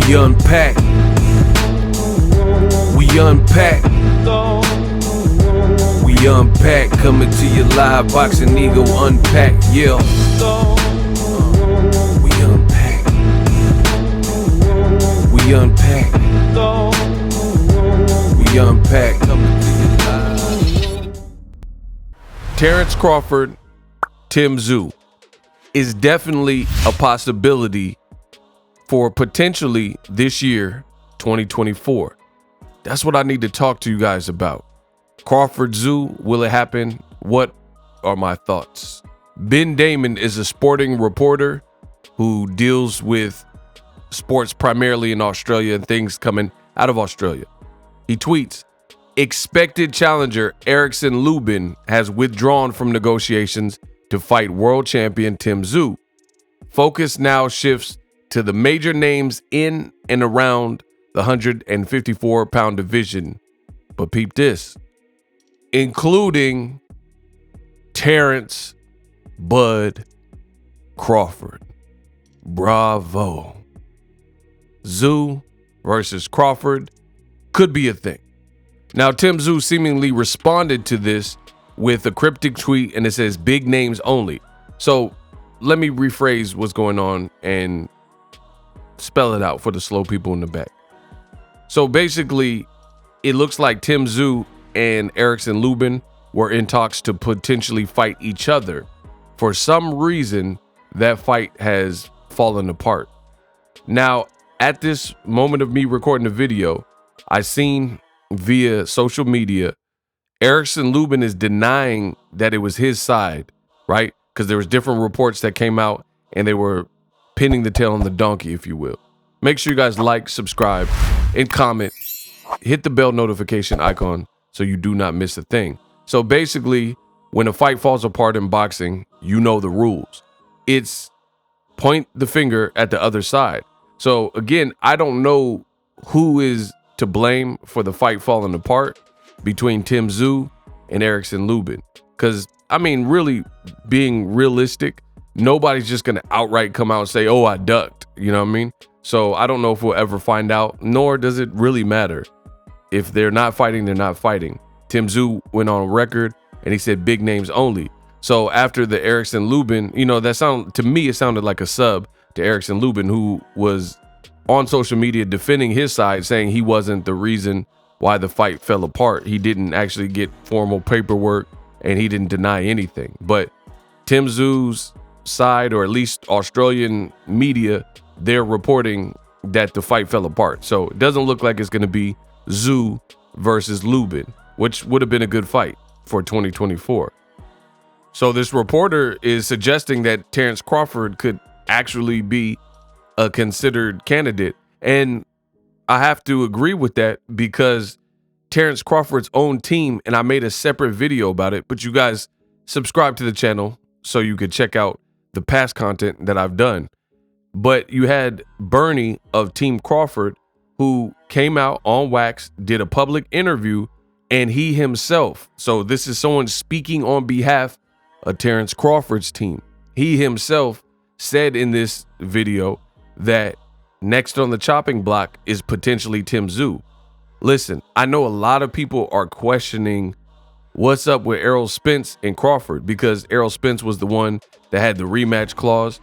We unpack. We unpack. We unpack. Coming to you live. Boxing Ego unpack. Yeah. We unpack. We unpack. We unpack. Coming to you live. Terence Crawford, Tszyu is definitely a possibility for potentially this year, 2024. That's what I need to talk to you guys about. Crawford Tszyu, will it happen? What are my thoughts? Ben Damon is a sporting reporter who deals with sports primarily in Australia and things coming out of Australia. He tweets, expected challenger Erickson Lubin has withdrawn from negotiations to fight world champion Tszyu. Focus now shifts to the major names in and around the 154-pound division. But peep this, including Terence Bud Crawford. Bravo. Tszyu versus Crawford could be a thing. Now, Tszyu seemingly responded to this with a cryptic tweet, and it says big names only. So let me rephrase what's going on and spell it out for the slow people in the back. So basically, it looks like Tszyu and Erickson Lubin were in talks to potentially fight each other. For some reason, that fight has fallen apart. Now, at this moment of me recording the video, I seen via social media, Erickson Lubin is denying that it was his side, right? Because there was different reports that came out and they were pinning the tail on the donkey, if you will. Make sure you guys like, subscribe, and comment. Hit the bell notification icon so you do not miss a thing. So basically, when a fight falls apart in boxing, you know the rules. It's point the finger at the other side. So again, I don't know who is to blame for the fight falling apart between Tszyu and Erickson Lubin. Because, I mean, really being realistic, nobody's just going to outright come out and say, oh, I ducked. You know what I mean? So I don't know if we'll ever find out, nor does it really matter. If they're not fighting, they're not fighting. Tszyu went on record and he said big names only. So after the Erickson Lubin, you know, to me, it sounded like a sub to Erickson Lubin, who was on social media defending his side, saying he wasn't the reason why the fight fell apart. He didn't actually get formal paperwork and he didn't deny anything. But Tszyu's side, or at least Australian media, they're reporting that the fight fell apart. So it doesn't look like it's going to be Tszyu versus Lubin, which would have been a good fight for 2024. So this reporter is suggesting that Terence Crawford could actually be a considered candidate. And I have to agree with that because Terence Crawford's own team, and I made a separate video about it, but you guys subscribe to the channel so you could check out the past content that I've done. But you had Bernie of Team Crawford who came out on wax, did a public interview, and he himself, so this is someone speaking on behalf of Terence Crawford's team. He himself said in this video that next on the chopping block is potentially Tszyu. Listen, I know a lot of people are questioning what's up with Errol Spence and Crawford because Errol Spence was the one that had the rematch clause.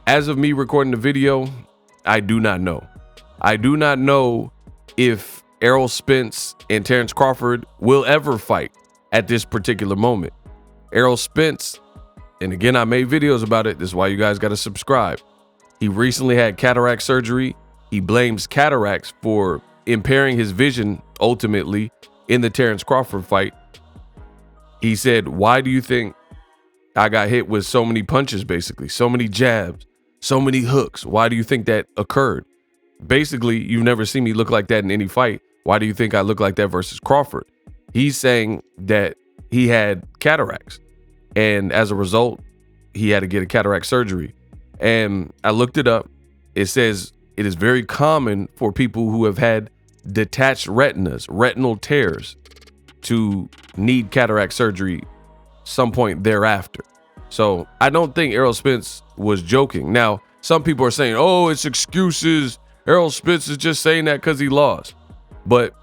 As of me recording the video, I do not know. I do not know if Errol Spence and Terence Crawford will ever fight at this particular moment. Errol Spence, and again, I made videos about it. This is why you guys got to subscribe. He recently had cataract surgery. He blames cataracts for impairing his vision ultimately in the Terence Crawford fight. He said, why do you think I got hit with so many punches, basically, so many jabs, so many hooks? Why do you think that occurred? Basically, you've never seen me look like that in any fight. Why do you think I look like that versus Crawford? He's saying that he had cataracts, and as a result, he had to get a cataract surgery. And I looked it up. It says it is very common for people who have had detached retinas, retinal tears, to need cataract surgery some point thereafter. So I don't think Errol Spence was joking. Now, some people are saying, oh, it's excuses. Errol Spence is just saying that because he lost. But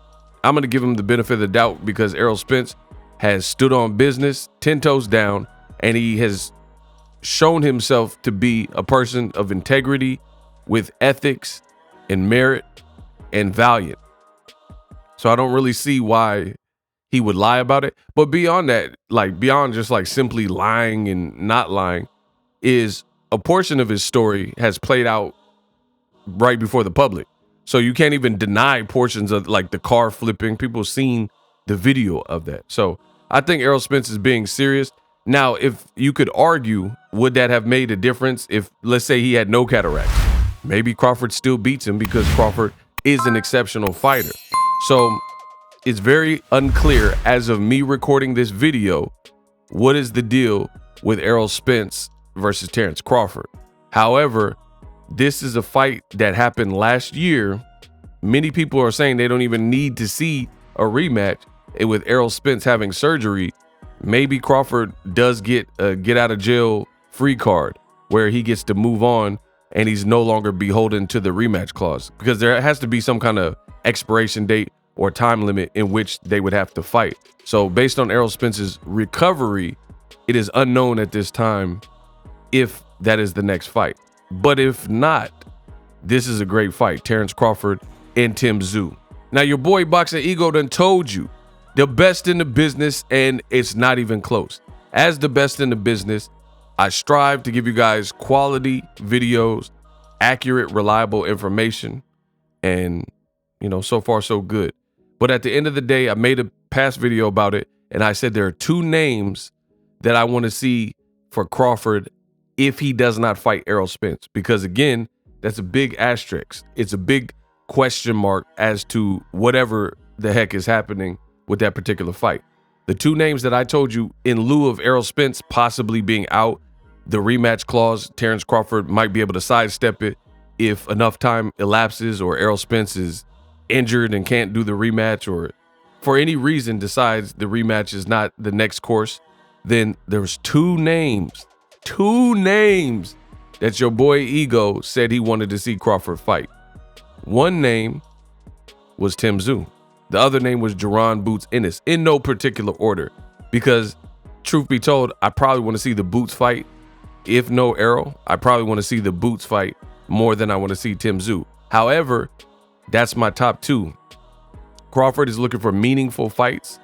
I'm going to give him the benefit of the doubt because Errol Spence has stood on business 10 toes down, and he has shown himself to be a person of integrity with ethics and merit and valiant. So I don't really see why he would lie about it. But beyond that, like beyond just like simply lying and not lying, is a portion of his story has played out right before the public. So you can't even deny portions of like the car flipping. People seen the video of that. So I think Errol Spence is being serious. Now, if you could argue, would that have made a difference if, let's say, he had no cataracts? Maybe Crawford still beats him because Crawford is an exceptional fighter. So it's very unclear as of me recording this video, what is the deal with Errol Spence versus Terence Crawford? However, this is a fight that happened last year. Many people are saying they don't even need to see a rematch. And with Errol Spence having surgery, maybe Crawford does get a get out of jail free card where he gets to move on and he's no longer beholden to the rematch clause, because there has to be some kind of expiration date or time limit in which they would have to fight. So based on Errol Spence's recovery, it is unknown at this time if that is the next fight. But if not, this is a great fight. Terence Crawford and Tszyu. Now, your boy Boxing Ego done told you the best in the business, and it's not even close. As the best in the business, I strive to give you guys quality videos, accurate, reliable information, and, you know, so far so good. But at the end of the day, I made a past video about it, and I said there are two names that I want to see for Crawford if he does not fight Errol Spence, because again, that's a big asterisk. It's a big question mark as to whatever the heck is happening with that particular fight. The two names that I told you, in lieu of Errol Spence possibly being out, the rematch clause, Terence Crawford might be able to sidestep it if enough time elapses, or Errol Spence is injured and can't do the rematch, or for any reason decides the rematch is not the next course. Then there's two names that your boy Ego said he wanted to see Crawford fight. One name was Tszyu. The other name was Jaron Boots Ennis, in no particular order, because truth be told, I probably want to see the Boots fight. If no Errol, I probably want to see the Boots fight more than I want to see Tszyu. However, that's my top two. Crawford is looking for meaningful fights.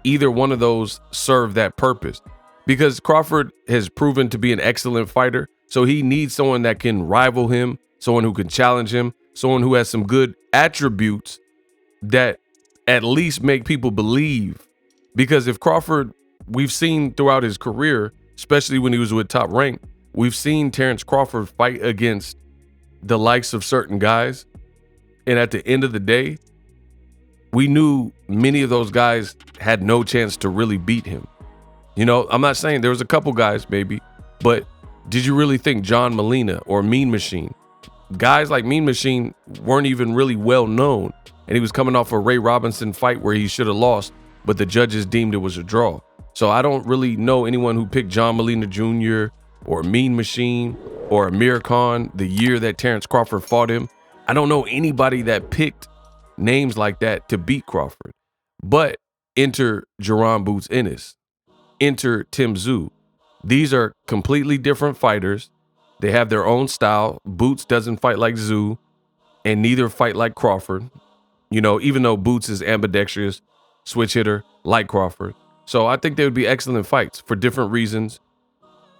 Either one of those serve that purpose, because Crawford has proven to be an excellent fighter. So he needs someone that can rival him, someone who can challenge him, someone who has some good attributes that at least make people believe. Because if Crawford, we've seen throughout his career, especially when he was with Top Rank, we've seen Terence Crawford fight against the likes of certain guys. And at the end of the day, we knew many of those guys had no chance to really beat him. You know, I'm not saying there was a couple guys maybe, but did you really think John Molina or Mean Machine, guys like Mean Machine weren't even really well known, and he was coming off a Ray Robinson fight where he should have lost, but the judges deemed it was a draw. So I don't really know anyone who picked John Molina Jr. or Mean Machine or Amir Khan the year that Terence Crawford fought him. I don't know anybody that picked names like that to beat Crawford. But enter Jaron Boots Ennis, enter Tszyu. These are completely different fighters. They have their own style. Boots doesn't fight like Tszyu, and neither fight like Crawford. You know, even though Boots is ambidextrous, switch hitter like Crawford. So I think they would be excellent fights for different reasons.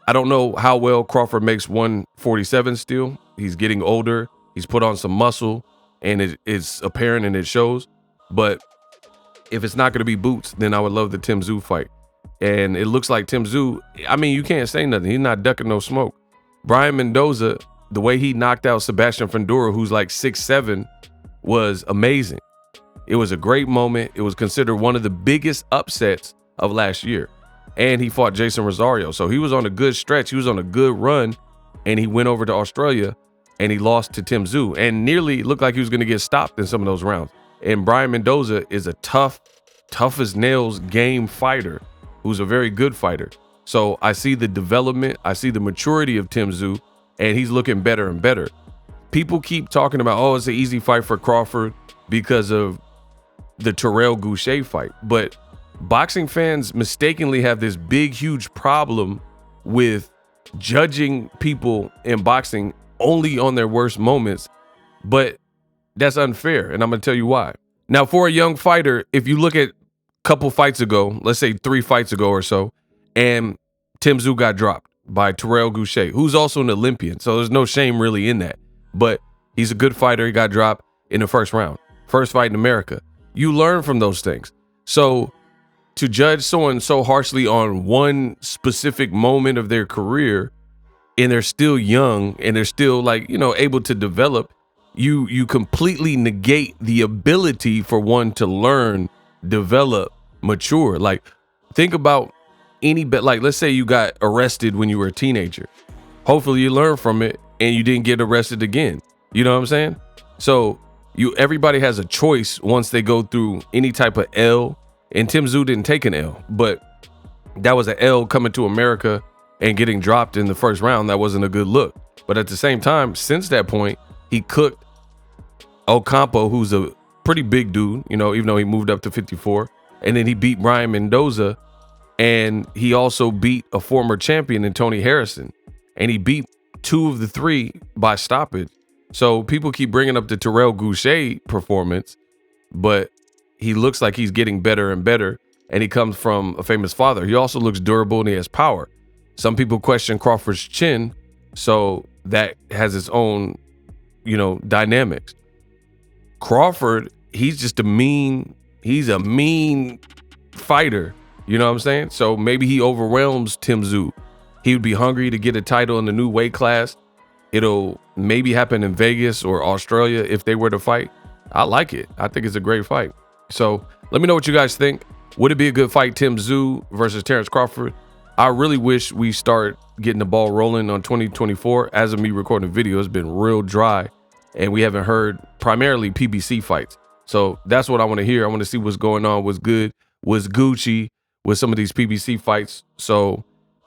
I don't know how well Crawford makes 147 still. He's getting older. He's put on some muscle, and it's apparent and it shows. But if it's not going to be Boots, then I would love the Tszyu fight. And it looks like Tszyu, I mean, you can't say nothing. He's not ducking no smoke. Brian Mendoza, the way he knocked out Sebastian Fundora, who's like 6'7", was amazing. It was a great moment. It was considered one of the biggest upsets of last year. And he fought Jason Rosario. So he was on a good stretch. He was on a good run. And he went over to Australia and he lost to Tszyu and nearly looked like he was going to get stopped in some of those rounds. And Brian Mendoza is a tough as nails game fighter who's a very good fighter. So I see the development. I see the maturity of Tszyu, and he's looking better and better. people keep talking about, oh, it's an easy fight for Crawford because of the Terrell Gausha fight. But boxing fans mistakenly have this big, huge problem with judging people in boxing only on their worst moments. But that's unfair, and I'm going to tell you why. Now, for a young fighter, if you look at a couple fights ago, let's say 3 fights ago or so, and Tszyu got dropped by Terrell Gausha, who's also an Olympian, so there's no shame really in that. But he's a good fighter. He got dropped in the first round. First fight in America. You learn from those things. So to judge someone so harshly on one specific moment of their career, and they're still young and they're still, like, you know, able to develop, you completely negate the ability for one to learn, develop, mature. Like, think about any bet. Like, let's say you got arrested when you were a teenager. Hopefully you learn from it and you didn't get arrested again. You know what I'm saying? So everybody has a choice once they go through any type of L. And Tszyu didn't take an L, but that was an L coming to America and getting dropped in the first round. That wasn't a good look. But at the same time, since that point, he cooked Ocampo, who's a pretty big dude, you know, even though he moved up to 54. And then he beat Brian Mendoza, and he also beat a former champion in Tony Harrison. And he beat 2 of the 3 by stoppage. So people keep bringing up the Terrell Gausha performance, but he looks like he's getting better and better, and he comes from a famous father. He also looks durable and he has power. Some people question Crawford's chin, so that has its own, you know, dynamics. Crawford, he's a mean fighter. You know what I'm saying? So maybe he overwhelms Tszyu. He would be hungry to get a title in the new weight class. It'll maybe happen in Vegas or Australia if they were to fight. I like it. I think it's a great fight. So let me know what you guys think. Would it be a good fight, Tszyu versus Terence Crawford? I really wish we start getting the ball rolling on 2024. As of me recording the video, it's been real dry, and we haven't heard primarily PBC fights. So that's what I want to hear. I want to see what's going on, what's good, what's Gucci with some of these PBC fights. So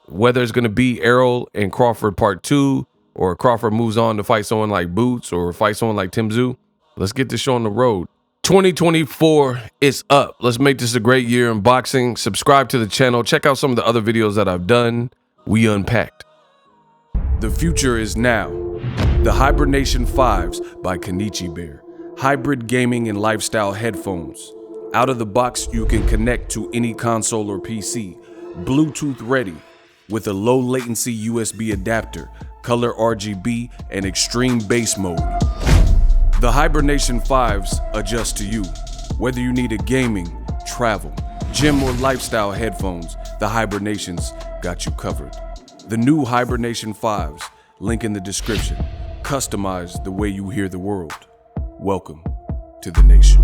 whether it's going to be Errol and Crawford part 2, or Crawford moves on to fight someone like Boots or fight someone like Tszyu, let's get this show on the road. 2024 is up. Let's make this a great year in boxing. Subscribe to the channel. Check out some of the other videos that I've done. We unpacked. The future is now. The Hibernation 5s by Kenichi Bear. Hybrid gaming and lifestyle headphones. Out of the box, you can connect to any console or PC. Bluetooth ready with a low latency USB adapter, color RGB, and extreme bass mode. The Hibernation 5s adjust to you. Whether you need a gaming, travel, gym, or lifestyle headphones, the Hibernations got you covered. The new Hibernation 5s, link in the description. Customize the way you hear the world. Welcome to the nation.